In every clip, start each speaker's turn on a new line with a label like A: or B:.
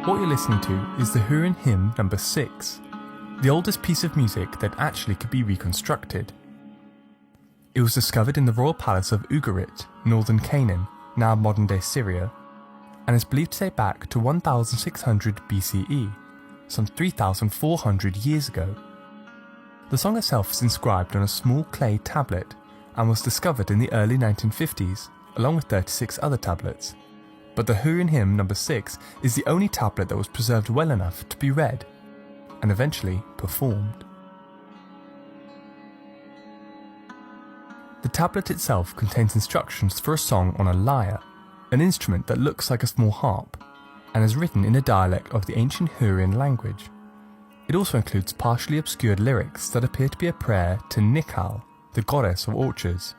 A: What you're listening to is the Hurin hymn number 6, the oldest piece of music that actually could be reconstructed. It was discovered in the royal palace of Ugarit, northern Canaan, now modern-day Syria, and is believed to date back to 1600 BCE, some 3,400 years ago. The song itself is inscribed on a small clay tablet and was discovered in the early 1950s, along with 36 other tablets. But the Hurin hymn number 6 is the only tablet that was preserved well enough to be read, and eventually performed. The tablet itself contains instructions for a song on a lyre, an instrument that looks like a small harp, and is written in a dialect of the ancient Hurrian language. It also includes partially obscured lyrics that appear to be a prayer to Nikal, the goddess of orchards.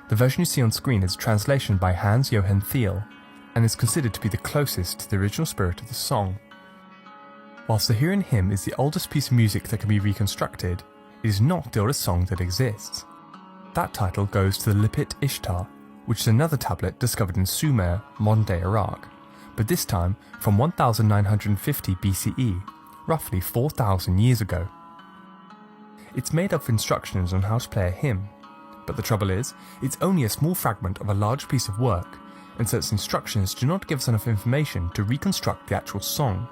A: The version you see on screen is a translation by Hans Johann Thiel, and is considered to be the closest to the original spirit of the song. Whilst the Hurin hymn is the oldest piece of music that can be reconstructed, it is not the oldest song that exists. That title goes to the Lipit Ishtar, which is another tablet discovered in Sumer, modern-day Iraq, but this time from 1950 BCE, roughly 4,000 years ago. It's made up of instructions on how to play a hymn, but the trouble is, it's only a small fragment of a large piece of work, and so its instructions do not give us enough information to reconstruct the actual song.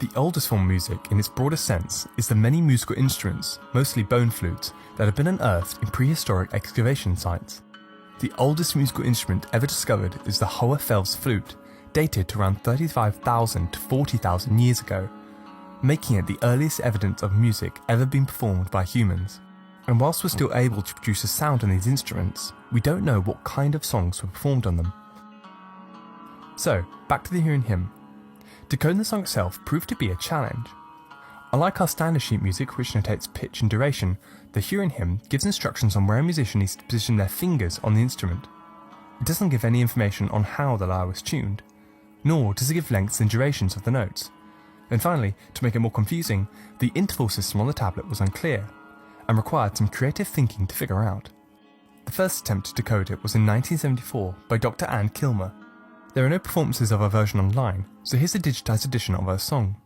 A: The oldest form of music, in its broadest sense, is the many musical instruments, mostly bone flutes, that have been unearthed in prehistoric excavation sites. The oldest musical instrument ever discovered is the Hoafel's flute, dated to around 35,000 to 40,000 years ago, making it the earliest evidence of music ever being performed by humans. And whilst we're still able to produce a sound on these instruments, we don't know what kind of songs were performed on them. So, back to the Hurin hymn. Decoding the song itself proved to be a challenge. Unlike our standard sheet music, which notates pitch and duration, the Hurin hymn gives instructions on where a musician needs to position their fingers on the instrument. It doesn't give any information on how the lyre was tuned, nor does it give lengths and durations of the notes. And finally, to make it more confusing, the interval system on the tablet was unclear, and required some creative thinking to figure out. The first attempt to decode it was in 1974 by Dr. Anne Kilmer. There are no performances of her version online, so here's a digitised edition of her song.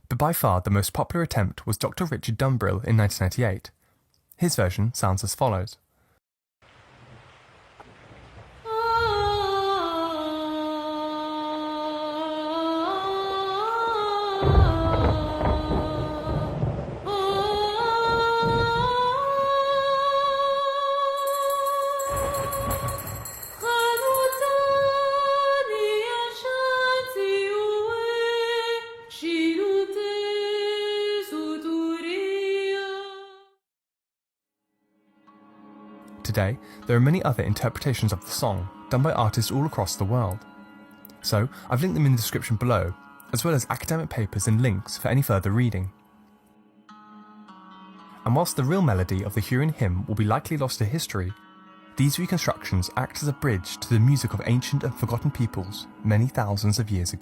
A: But by far the most popular attempt was Dr. Richard Dumbrill in 1998. His version sounds as follows. Today, there are many other interpretations of the song, done by artists all across the world. So, I've linked them in the description below, as well as academic papers and links for any further reading. And whilst the real melody of the Hurin hymn will be likely lost to history, these reconstructions act as a bridge to the music of ancient and forgotten peoples many thousands of years ago.